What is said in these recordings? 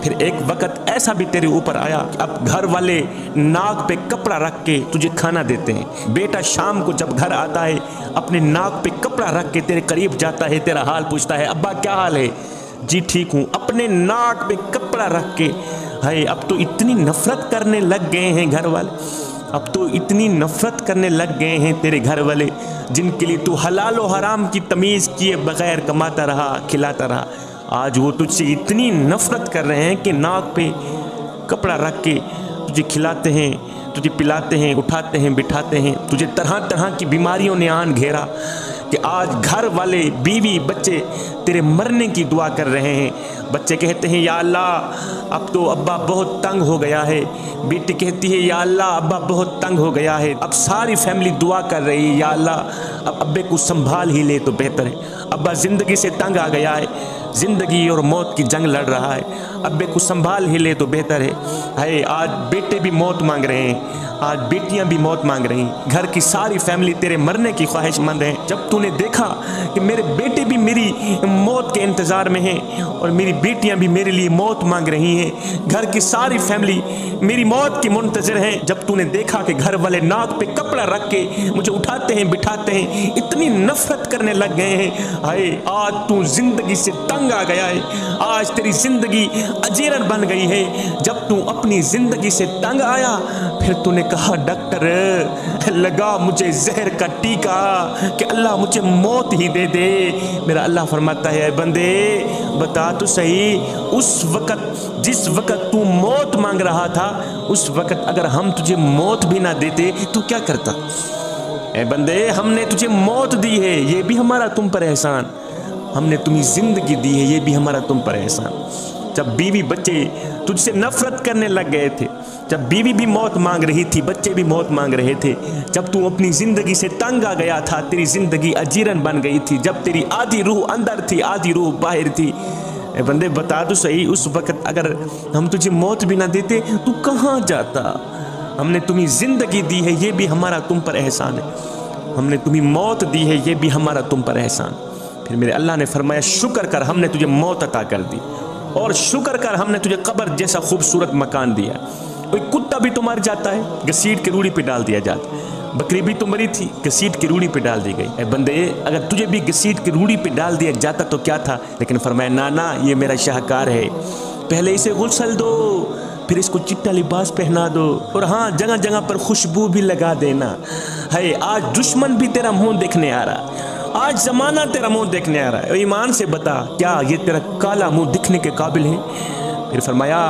پھر ایک وقت ایسا بھی تیرے اوپر آیا کہ اب گھر والے ناک پہ کپڑا رکھ کے تجھے کھانا دیتے ہیں۔ بیٹا شام کو جب گھر آتا ہے اپنے ناک پہ کپڑا رکھ کے تیرے قریب جاتا ہے، تیرا حال پوچھتا ہے، ابا کیا حال ہے؟ جی ٹھیک ہوں۔ اپنے ناک پہ کپڑا رکھ کے، ہے اب تو اتنی نفرت کرنے لگ گئے ہیں گھر والے، اب تو اتنی نفرت کرنے لگ گئے ہیں تیرے گھر والے، جن کے لیے تو حلال و حرام کی تمیز کیے بغیر کماتا رہا، کھلاتا رہا، آج وہ تجھ سے اتنی نفرت کر رہے ہیں کہ ناک پہ کپڑا رکھ کے تجھے کھلاتے ہیں، تجھے پلاتے ہیں، اٹھاتے ہیں، بٹھاتے ہیں، تجھے طرح طرح کی بیماریوں نے آن گھیرا کہ آج گھر والے، بیوی، بچے تیرے مرنے کی دعا کر رہے ہیں۔ بچے کہتے ہیں یا اللہ اب تو ابا بہت تنگ ہو گیا ہے، بیٹی کہتی ہے یا اللہ ابا بہت تنگ ہو گیا ہے، اب ساری فیملی دعا کر رہی ہے یا اللہ اب ابے کو سنبھال ہی لے تو بہتر ہے، ابا زندگی سے تنگ آ گیا ہے، زندگی اور موت کی جنگ لڑ رہا ہے، ابے کو سنبھال ہی لے تو بہتر ہے۔ آج بیٹے بھی موت مانگ رہے ہیں، آج بیٹیاں بھی موت مانگ رہی ہیں، گھر کی ساری فیملی تیرے مرنے کی خواہش مند ہے۔ جب تو نے دیکھا کہ میرے بیٹے بھی میری موت کے انتظار میں ہیں اور میری بیٹیاں بھی میرے لیے موت مانگ رہی ہیں، گھر کی ساری فیملی میری موت کی منتظر ہیں، جب تو نے دیکھا کہ گھر والے ناک پہ کپڑا رکھ کے مجھے اٹھاتے ہیں، بٹھاتے ہیں، اتنی نفرت کرنے لگ گئے ہیں، ہائے آج تو زندگی سے تنگ آ گیا ہے، آج تیری زندگی اجیرن بن گئی ہے۔ جب تو اپنی زندگی سے تنگ آیا پھر تو نے کہا ڈاکٹر لگا مجھے زہر کا ٹیکا کہ اللہ مجھے موت ہی دے دے۔ میرا اللہ فرماتا ہے اے بندے بتا تو صحیح، اس وقت جس وقت تو موت مانگ رہا تھا اس وقت اگر ہم تجھے موت بھی نہ دیتے تو کیا کرتا؟ اے بندے ہم نے تجھے موت دی ہے، یہ بھی ہمارا تم پر احسان، ہم نے تمہیں زندگی دی ہے، یہ بھی ہمارا تم پر احسان۔ جب بیوی بچے تجھ سے نفرت کرنے لگ گئے تھے، جب بیوی بھی موت مانگ رہی تھی، بچے بھی موت مانگ رہے تھے، جب تو اپنی زندگی سے تنگ آ گیا تھا، تیری زندگی اجیرن بن گئی تھی، جب تیری آدھی روح اندر تھی آدھی روح باہر تھی، اے بندے بتا تو صحیح اس وقت اگر ہم تجھے موت بھی نہ دیتے تو کہاں جاتا؟ ہم نے تمہیں زندگی دی ہے، یہ بھی ہمارا تم پر احسان ہے، ہم نے تمہیں موت دی ہے، یہ بھی ہمارا تم پر احسان۔ پھر میرے اللہ نے فرمایا شکر کر ہم نے تجھے موت عطا کر دی، اور شکر کر ہم نے تجھے قبر جیسا خوبصورت مکان دیا۔ کوئی کتا بھی تو مر جاتا ہے، گھسیٹ کے روڑی پہ ڈال دیا جاتا ہے، بکری بھی تو مری تھی، گھسیٹ کی روڑی پہ ڈال دی گئی۔ اے بندے اگر تجھے بھی گھسیٹ کی روڑی پہ ڈال دیا جاتا تو کیا تھا؟ لیکن فرمایا نانا یہ میرا شاہکار ہے، پہلے اسے غسل دو، پھر اس کو چٹا لباس پہنا دو، اور ہاں جگہ جگہ پر خوشبو بھی لگا دینا۔ ہے آج دشمن بھی تیرا منہ دیکھنے آ رہا، آج زمانہ تیرا منہ دیکھنے آ رہا ہے، ایمان سے بتا کیا یہ تیرا کالا منہ دکھنے کے قابل ہے؟ پھر فرمایا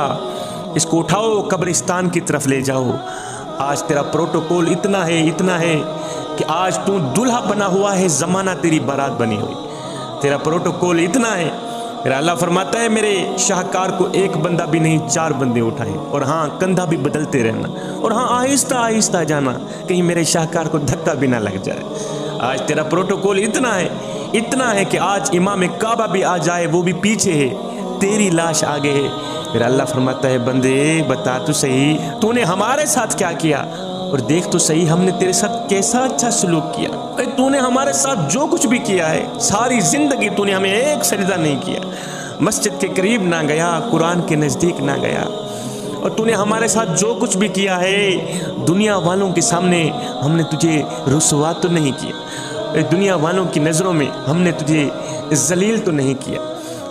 اس کو اٹھاؤ قبرستان کی طرف لے جاؤ، آج تیرا پروٹوکول اتنا ہے کہ آج تو دلہا بنا ہوا ہے، زمانہ تیری بارات بنی ہوئی، تیرا پروٹوکول اتنا ہے۔ پھر اللہ فرماتا ہے میرے شاہکار کو ایک بندہ بھی نہیں 4 بندے اٹھائیں، اور ہاں کندھا بھی بدلتے رہنا، اور ہاں آہستہ آہستہ جانا کہیں میرے شاہکار کو دھکا بھی نہ لگ جائے۔ آج تیرا پروٹوکول اتنا ہے کہ آج امام کعبہ بھی آ جائے وہ بھی پیچھے ہے، تیری لاش آگے ہے۔ پھر اللہ فرماتا ہے بندے بتا تو صحیح تو نے ہمارے ساتھ کیا کیا، اور دیکھ تو صحیح ہم نے تیرے ساتھ کیسا اچھا سلوک کیا۔ تو نے ہمارے ساتھ جو کچھ بھی کیا ہے، ساری زندگی تو نے ہمیں ایک سجدہ نہیں کیا، مسجد کے قریب نہ گیا، قرآن کے نزدیک نہ گیا، اور تو نے ہمارے ساتھ جو کچھ بھی کیا ہے دنیا والوں کے سامنے ہم نے تجھے رسوا تو نہیں کیا، دنیا والوں کی نظروں میں ہم نے تجھے ذلیل تو نہیں کیا،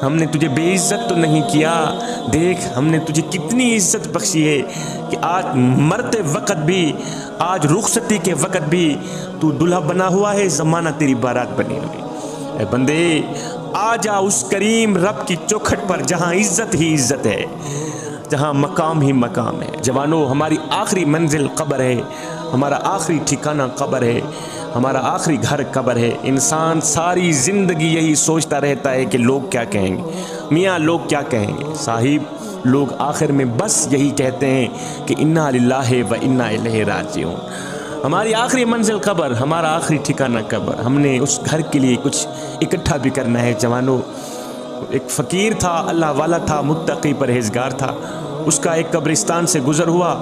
ہم نے تجھے بے عزت تو نہیں کیا۔ دیکھ ہم نے تجھے کتنی عزت بخشی ہے کہ آج مرتے وقت بھی، آج رخصتی کے وقت بھی تو دلہا بنا ہوا ہے، زمانہ تیری بارات بنی ہوئی۔ اے بندے آ جا اس کریم رب کی چوکھٹ پر جہاں عزت ہی عزت ہے، جہاں مقام ہی مقام ہے۔ جوانو ہماری آخری منزل قبر ہے، ہمارا آخری ٹھکانہ قبر ہے، ہمارا آخری گھر قبر ہے۔ انسان ساری زندگی یہی سوچتا رہتا ہے کہ لوگ کیا کہیں گے، میاں لوگ کیا کہیں گے۔ صاحب لوگ آخر میں بس یہی کہتے ہیں کہ انا للہ و انا الیہ راجعون۔ ہماری آخری منزل قبر، ہمارا آخری ٹھکانہ قبر، ہم نے اس گھر کے لیے کچھ اکٹھا بھی کرنا ہے۔ جوانو ایک فقیر تھا، اللہ والا تھا، متقی پرہیزگار تھا، اس کا ایک قبرستان سے گزر ہوا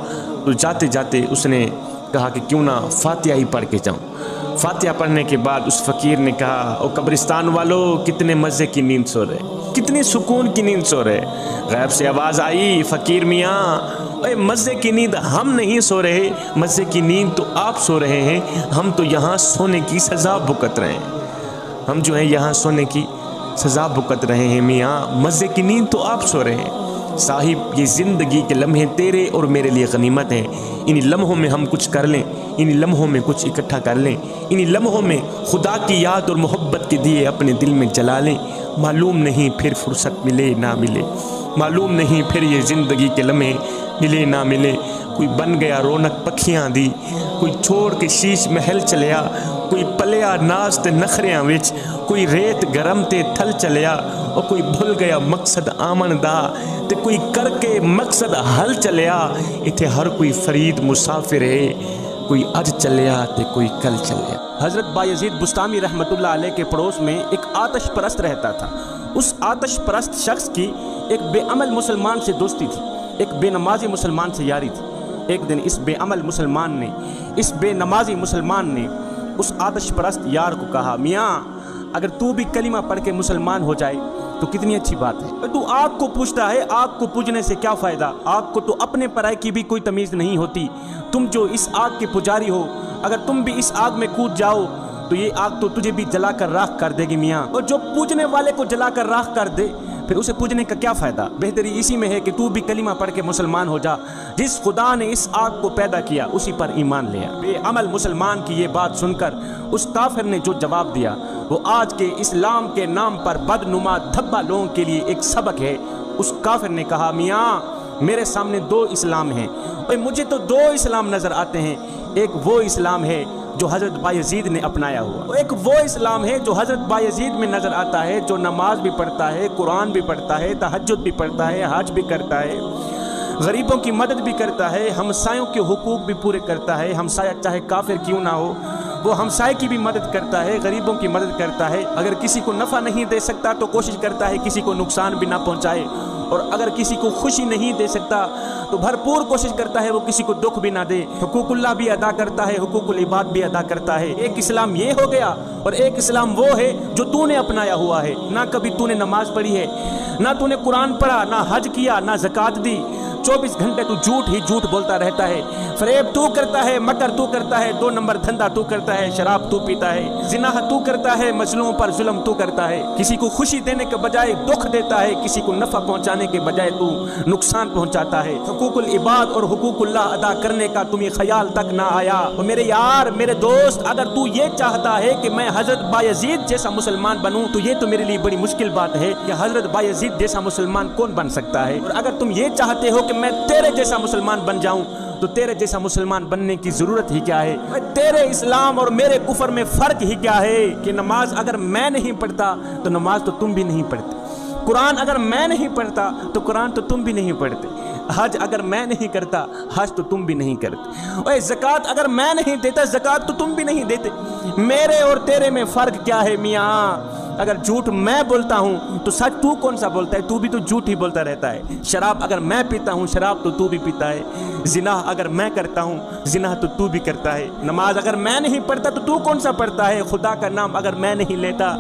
تو جاتے جاتے اس نے کہا کہ کیوں نہ فاتحہ ہی پڑھ کے جاؤں۔ فاتحہ پڑھنے کے بعد اس فقیر نے کہا او قبرستان والو کتنے مزے کی نیند سو رہے، کتنی سکون کی نیند سو رہے. غیب سے آواز آئی فقیر میاں اے مزے کی نیند ہم نہیں سو رہے, مزے کی نیند تو آپ سو رہے ہیں, ہم تو یہاں سونے کی سزا بھگت رہے ہیں. ہم جو ہیں یہاں سونے کی سزا بھگت رہے ہیں میاں, مزے کی نیند تو آپ سو رہے ہیں. صاحب یہ زندگی کے لمحے تیرے اور میرے لیے غنیمت ہیں, انہی لمحوں میں ہم کچھ کر لیں, انہی لمحوں میں کچھ اکٹھا کر لیں, انہی لمحوں میں خدا کی یاد اور محبت کے دیے اپنے دل میں جلا لیں. معلوم نہیں پھر فرصت ملے نہ ملے, معلوم نہیں پھر یہ زندگی کے لمحے ملے نہ ملے. کوئی بن گیا رونق پکھیاں دی, کوئی چھوڑ کے شیش محل چلیا, کوئی پلیا ناز تے نخریاں وچ, کوئی ریت گرم تے تھل چلیا, اور کوئی بھول گیا مقصد آمن دا تے کوئی کر کے مقصد حل چلیا. اتھے ہر کوئی فرید مسافر ہے, کوئی اج چلیا تے کوئی کل چلیا. حضرت بایزید بستامی رحمت اللہ علیہ کے پڑوس میں ایک آتش پرست رہتا تھا. اس آتش پرست شخص کی ایک بے عمل مسلمان سے دوستی تھی, ایک بے نمازی مسلمان سے یاری تھی. ایک دن اس بے عمل مسلمان نے, اس بے نمازی مسلمان نے اس آتش پرست یار کو کہا, میاں اگر تو بھی کلمہ پڑھ کے مسلمان ہو جائے تو کتنی اچھی بات ہے. تو آگ کو پوجتا ہے, آگ کو پوجنے سے کیا فائدہ, آگ کو تو اپنے پرائے کی بھی کوئی تمیز نہیں ہوتی. تم جو اس آگ کے پجاری ہو, اگر تم بھی اس آگ میں کود جاؤ تو یہ آگ تو تجھے بھی جلا کر راکھ کر دے گی میاں. اور جو پوجنے والے کو جلا کر راکھ کر دے پھر اسے پوجنے کا کیا فائدہ. بہتری اسی میں ہے کہ تو بھی کلمہ پڑھ کے مسلمان ہو جا. جس خدا نے اس آگ کو پیدا کیا اسی پر ایمان لیا. بے عمل مسلمان کی یہ بات سن کر اس کافر نے جو جواب دیا وہ آج کے اسلام کے نام پر بدنما دھبا لوگوں کے لیے ایک سبق ہے. اس کافر نے کہا, میاں میرے سامنے دو اسلام ہیں, اور مجھے تو دو اسلام نظر آتے ہیں. ایک وہ اسلام ہے جو حضرت بایزید نے اپنایا ہوا, ایک وہ اسلام ہے جو حضرت بایزید میں نظر آتا ہے, جو نماز بھی پڑھتا ہے, قرآن بھی پڑھتا ہے, تہجد بھی پڑھتا ہے, حج بھی کرتا ہے, غریبوں کی مدد بھی کرتا ہے, ہمسایوں کے حقوق بھی پورے کرتا ہے. ہمسایہ چاہے کافر کیوں نہ ہو وہ ہمسائے کی بھی مدد کرتا ہے, غریبوں کی مدد کرتا ہے. اگر کسی کو نفع نہیں دے سکتا تو کوشش کرتا ہے کسی کو نقصان بھی نہ پہنچائے, اور اگر کسی کو خوشی نہیں دے سکتا تو بھرپور کوشش کرتا ہے وہ کسی کو دکھ بھی نہ دے. حقوق اللہ بھی ادا کرتا ہے, حقوق العباد بھی ادا کرتا ہے. ایک اسلام یہ ہو گیا, اور ایک اسلام وہ ہے جو تو نے اپنایا ہوا ہے. نہ کبھی تو نے نماز پڑھی ہے, نہ تو نے قرآن پڑھا, نہ حج کیا, نہ زکوٰۃ دی. 24 گھنٹے تو جھوٹ ہی جھوٹ بولتا رہتا ہے. فریب تو کرتا ہے, مکر تو کرتا ہے, 2 نمبر دھندا تو کرتا ہے, شراب تو پیتا ہے, زنا تو کرتا ہے, مظلوموں پر ظلم تو کرتا ہے. کسی کو خوشی دینے کے بجائے دکھ دیتا ہے, کسی کو نفع پہنچانے کے بجائے تو نقصان پہنچاتا ہے. حقوق العباد اور حقوق اللہ ادا کرنے کا تمہیں خیال تک نہ آیا. اور میرے یار, میرے دوست, اگر تو یہ چاہتا ہے کہ میں حضرت بایزید جیسا مسلمان بنوں تو یہ تو میرے لیے بڑی مشکل بات ہے کہ حضرت بایزید جیسا مسلمان کون بن سکتا ہے. اور اگر تم یہ چاہتے ہو کہ میں تیرے جیسا مسلمان بن جاؤں تو تیرے جیسا مسلمان بننے کی ضرورت ہی کیا ہے. تیرے اسلام اور میرے کفر میں فرق ہی کیا ہے کہ نماز اگر میں نہیں پڑھتا تو نماز تو تم بھی نہیں پڑھتے, قرآن اگر میں نہیں پڑھتا تو قرآن تو تم بھی نہیں پڑھتے, حج اگر میں نہیں کرتا حج تو تم بھی نہیں کرتے, اور زکوٰۃ اگر میں نہیں دیتا زکوٰۃ تو تم بھی نہیں دیتے. میرے اور تیرے میں فرق کیا ہے میاں. اگر جھوٹ میں بولتا ہوں تو سچ تو کون سا بولتا ہے, تو بھی تو جھوٹ ہی بولتا رہتا ہے. شراب اگر میں پیتا ہوں شراب تو بھی پیتا ہے. زنا اگر میں کرتا ہوں زنا تو بھی کرتا ہے. نماز اگر میں نہیں پڑھتا تو کون سا پڑھتا ہے. خدا کا نام اگر میں نہیں لیتا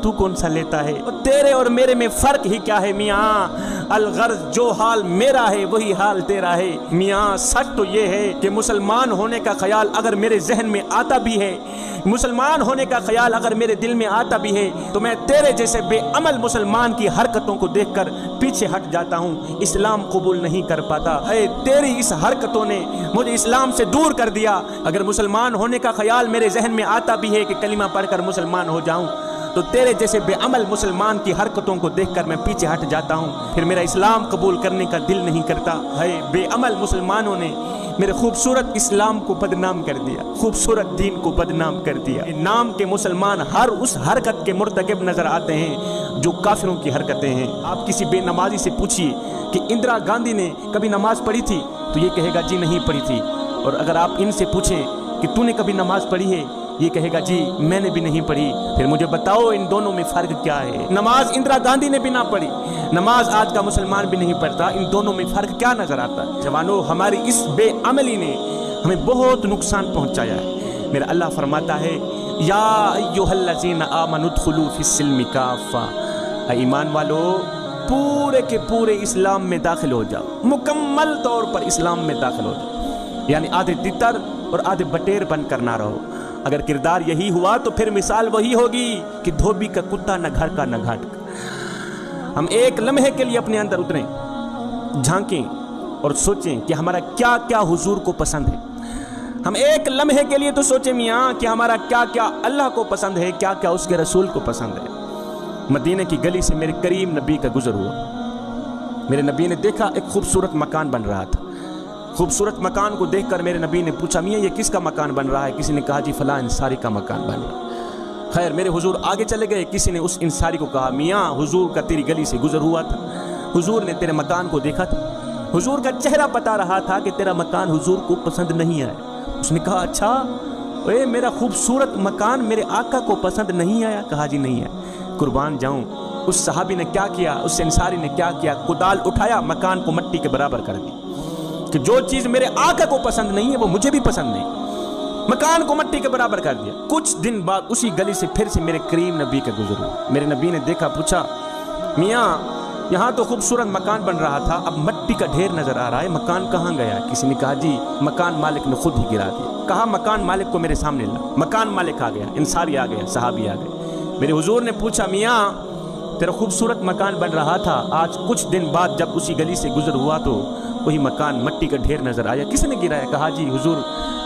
تو کون سا لیتا ہے. اور تیرے اور میرے میں فرق ہی کیا ہے میاں. الغرض جو حال میرا ہے وہی حال تیرا ہے میاں. سچ تو یہ ہے کہ مسلمان ہونے کا خیال اگر میرے ذہن میں آتا بھی ہے, مسلمان ہونے کا خیال اگر میرے دل میں آتا بھی ہے تو میں تیرے جیسے بے عمل مسلمان کی حرکتوں کو دیکھ کر پیچھے ہٹ جاتا ہوں, اسلام قبول نہیں کر پاتا. اے تیری اس حرکتوں نے مجھے اسلام سے دور کر دیا. اگر مسلمان ہونے کا خیال میرے ذہن میں آتا بھی ہے کہ کلمہ پڑھ کر مسلمان ہو جاؤں تو تیرے جیسے بے عمل مسلمان کی حرکتوں کو دیکھ کر میں پیچھے ہٹ جاتا ہوں, پھر میرا اسلام قبول کرنے کا دل نہیں کرتا. ہے بے عمل مسلمانوں نے میرے خوبصورت اسلام کو بدنام کر دیا, خوبصورت دین کو بدنام کر دیا. نام کے مسلمان ہر اس حرکت کے مرتکب نظر آتے ہیں جو کافروں کی حرکتیں ہیں. آپ کسی بے نمازی سے پوچھیے کہ اندرا گاندھی نے کبھی نماز پڑھی تھی تو یہ کہے گا جی نہیں پڑھی تھی. اور اگر آپ ان سے پوچھیں کہ تو نے کبھی نماز پڑھی ہے, یہ کہے گا جی میں نے بھی نہیں پڑھی. پھر مجھے بتاؤ ان دونوں میں فرق کیا ہے. نماز اندرا گاندھی نے بھی نہ پڑھی, نماز آج کا مسلمان بھی نہیں پڑھتا. ان دونوں میں فرق کیا نظر آتا ہے. جوانو, ہماری اس بے عملی نے ہمیں بہت نقصان پہنچایا ہے. میرا اللہ فرماتا ہے یا ایھا الذین آمنوا ادخلوا فی السلم کافہ, اے ایمان والو پورے کے پورے اسلام میں داخل ہو جاؤ، مکمل طور پر اسلام میں داخل ہو جاؤ، یعنی آدھے تتر اور آدھے بٹیر بن کر نہ رہو۔ اگر کردار یہی ہوا تو پھر مثال وہی ہوگی کہ دھوبی کا کتا نہ گھر کا نہ گھاٹ کا۔ ہم ایک لمحے کے لیے اپنے اندر اتریں، جھانکیں اور سوچیں کہ ہمارا کیا کیا حضور کو پسند ہے۔ ہم ایک لمحے کے لیے تو سوچیں میاں کہ ہمارا کیا کیا اللہ کو پسند ہے، کیا کیا اس کے رسول کو پسند ہے۔ مدینہ کی گلی سے میرے کریم نبی کا گزر ہوا، میرے نبی نے دیکھا ایک خوبصورت مکان بن رہا تھا۔ خوبصورت مکان کو دیکھ کر میرے نبی نے پوچھا میاں یہ کس کا مکان بن رہا ہے؟ کسی نے کہا جی فلاں انصاری کا مکان بن رہا ہے۔ خیر میرے حضور آگے چلے گئے، کسی نے اس انصاری کو کہا میاں حضور کا تیری گلی سے گزر ہوا تھا، حضور نے تیرے مکان کو دیکھا تھا، حضور کا چہرہ بتا رہا تھا کہ تیرا مکان حضور کو پسند نہیں آیا۔ اس نے کہا اچھا اے میرا خوبصورت مکان میرے آقا کو پسند نہیں آیا؟ کہا جی نہیں آیا۔ قربان جاؤں اس صحابی نے کیا کیا، اس انصاری نے کیا کیا، کدال اٹھایا مکان کو مٹی کے برابر کر دی کہ جو چیز میرے آقا کو پسند نہیں ہے وہ مجھے بھی پسند نہیں، مکان کو مٹی کے برابر کر دیا۔ کچھ دن بعد اسی گلی سے پھر سے میرے کریم نبی کا گزر ہوا، میرے نبی نے دیکھا، پوچھا میاں یہاں تو خوبصورت مکان بن رہا تھا، اب مٹی کا ڈھیر نظر آ رہا ہے، مکان کہاں گیا؟ کسی نے کہا جی مکان مالک نے خود ہی گرا دیا۔ کہا مکان مالک کو میرے سامنے لا، مکان مالک آ گیا، انصاری آ گیا، صحابی آ گئے۔ میرے حضور نے پوچھا میاں تیرا خوبصورت مکان بن رہا تھا، آج کچھ دن بعد جب اسی گلی سے گزر ہوا تو وہی مکان مٹی کا ڈھیر نظر آیا، کس نے گرایا؟ کہا جی حضور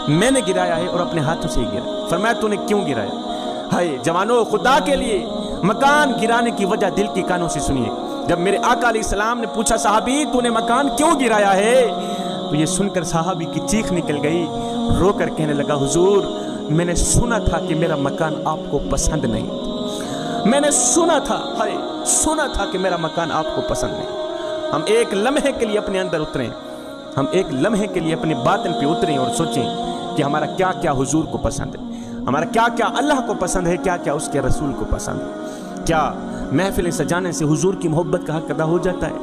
میں نے گرایا ہے اور اپنے ہاتھوں سے ہی گرا۔ فرمایا تو نے کیوں گرایا؟ ہائے جوانو خدا کے لیے مکان گرانے کی وجہ دل کی کانوں سے سنیے۔ جب میرے آقا علیہ السلام نے پوچھا صحابی تو نے مکان کیوں گرایا ہے، تو یہ سن کر صحابی کی چیخ نکل گئی، رو کر کہنے لگا حضور میں نے سنا تھا کہ میرا مکان آپ کو پسند نہیں، میں نے سنا تھا کہ میرا مکان آپ کو پسند نہیں۔ ہم ایک لمحے کے لیے اپنے اندر اتریں، ہم ایک لمحے کے لیے اپنے باطن پہ اتریں اور سوچیں کہ ہمارا کیا کیا حضور کو پسند ہے، ہمارا کیا کیا اللہ کو پسند ہے، کیا کیا اس کے رسول کو پسند ہے۔ کیا محفلیں سجانے سے حضور کی محبت کا حق ادا ہو جاتا ہے؟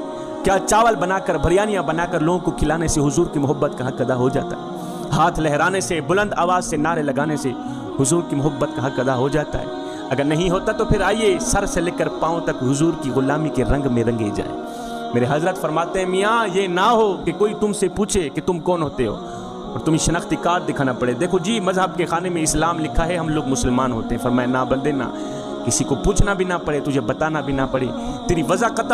کیا چاول بنا کر بریانیاں بنا کر لوگوں کو کھلانے سے حضور کی محبت کا حق ادا ہو جاتا ہے؟ ہاتھ لہرانے سے، بلند آواز سے نعرے لگانے سے حضور کی محبت کا حق ادا ہو جاتا ہے؟ اگر نہیں ہوتا تو پھر آئیے سر سے لے کر پاؤں تک حضور کی غلامی کے رنگ میں رنگے جائیں۔ میرے حضرت فرماتے ہیں میاں یہ نہ ہو کہ کوئی تم سے پوچھے کہ تم کون ہوتے ہو اور تمہیں شناختی کارڈ دکھانا پڑے، دیکھو جی مذہب کے خانے میں اسلام لکھا ہے، ہم لوگ مسلمان ہوتے ہیں۔ فرمایا نہ بندے نہ، کسی کو پوچھنا بھی نہ پڑے، تجھے بتانا بھی نہ پڑے، تیری وضاحت،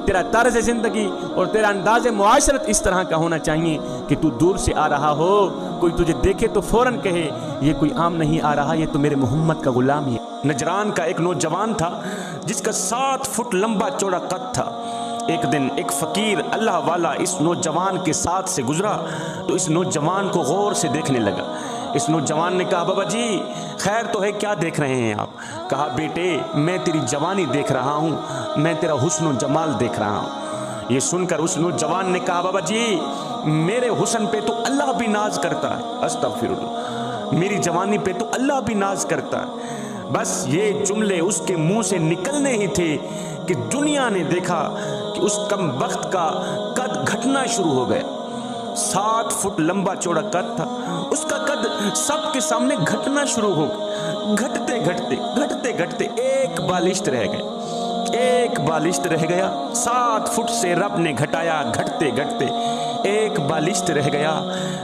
تیرا طرز زندگی اور تیرا انداز معاشرت اس طرح کا ہونا چاہیے کہ تو دور سے آ رہا ہو، کوئی تجھے دیکھے تو فوراً کہے یہ کوئی عام نہیں آ رہا، یہ تو میرے محمد کا غلام ہے۔ نجران کا ایک نوجوان تھا جس کا 7 فٹ لمبا چوڑا قد تھا۔ ایک دن ایک فقیر اللہ والا اس نوجوان کے ساتھ سے گزرا تو اس نوجوان کو غور سے دیکھنے لگا۔ اس نوجوان نے کہا بابا جی خیر تو ہے، کیا دیکھ رہے ہیں آپ؟ کہا بیٹے میں تیری جوانی دیکھ رہا ہوں، میں تیرا حسن و جمال دیکھ رہا ہوں۔ یہ سن کر اس نوجوان نے کہا بابا جی میرے حسن پہ تو اللہ بھی ناز کرتا ہے، استغفر اللہ، میری جوانی پہ تو اللہ بھی ناز کرتا ہے۔ بس یہ جملے اس کے منہ سے نکلنے ہی تھے کہ دنیا نے دیکھا کہ اس کم بخت کا قد گھٹنا شروع ہو گیا۔ 7 فٹ لمبا چوڑا قد تھا، اس کا قد سب کے سامنے گھٹنا شروع ہو گیا۔ گھٹتے گھٹتے ایک بالشت رہ گئے، ایک بالشت رہ گیا۔ 7 فٹ سے رب نے گھٹایا، گھٹتے گھٹتے ایک بالشت رہ گیا۔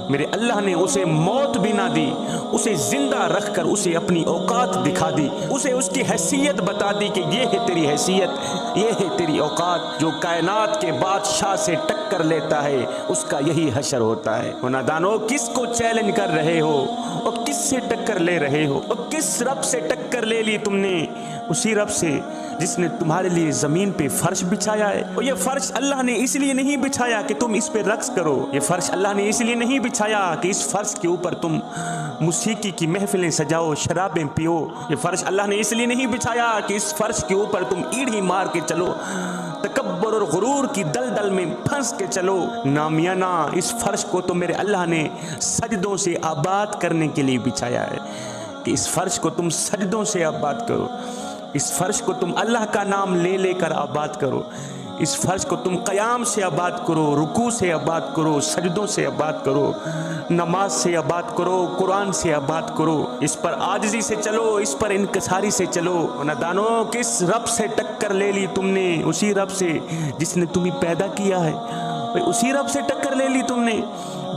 میرے اللہ نے اسے موت بھی نہ دی، اسے زندہ رکھ کر اسے اپنی اوقات دکھا دی، اسے اس کی حیثیت بتا دی کہ یہ ہے تیری حیثیت، یہ ہے تیری اوقات۔ جو کائنات کے بادشاہ سے ٹکر لیتا ہے اس کا یہی حشر ہوتا ہے۔ نادانو کس کو چیلنج کر رہے ہو اور کس سے ٹکر لے رہے ہو اور کس رب سے ٹکر لے لی تم نے؟ اسی رب سے جس نے تمہارے لیے زمین پہ فرش بچھایا ہے، اور یہ فرش اللہ نے اس لیے نہیں بچھایا کہ تم اس پہ رقص کرو، یہ فرش اللہ نے اس لیے نہیں بچھایا کہ اس فرش کے اوپر تم موسیقی کی محفلیں سجاؤ، شرابیں پیو، یہ فرش اللہ نے اس لیے نہیں بچھایا کہ اس فرش کے اوپر تم ایڑھی مار کے چلو، تکبر اور غرور کی دلدل میں پھنس کے چلو۔ نامیانہ اس فرش کو تو میرے اللہ نے سجدوں سے آباد کرنے کے لیے بچھایا ہے کہ اس فرش کو تم سجدوں سے آباد کرو، اس فرش کو تم اللہ کا نام لے لے کر آباد کرو، اس فرض کو تم قیام سے آباد کرو، رکوع سے آباد کرو، سجدوں سے آباد کرو، نماز سے آباد کرو، قرآن سے آباد کرو، اس پر عاجزی سے چلو، اس پر انکساری سے چلو۔ نادانو، کس رب سے ٹکر لے لی تم نے؟ اسی رب سے جس نے تمہیں پیدا کیا ہے، اسی رب سے ٹکر لے لی تم نے۔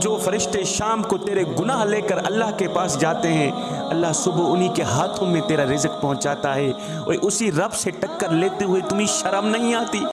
جو فرشتے شام کو تیرے گناہ لے کر اللہ کے پاس جاتے ہیں، اللہ صبح انہی کے ہاتھوں میں تیرا رزق پہنچاتا ہے، اور اسی رب سے ٹکر لیتے ہوئے تمہیں شرم نہیں آتی؟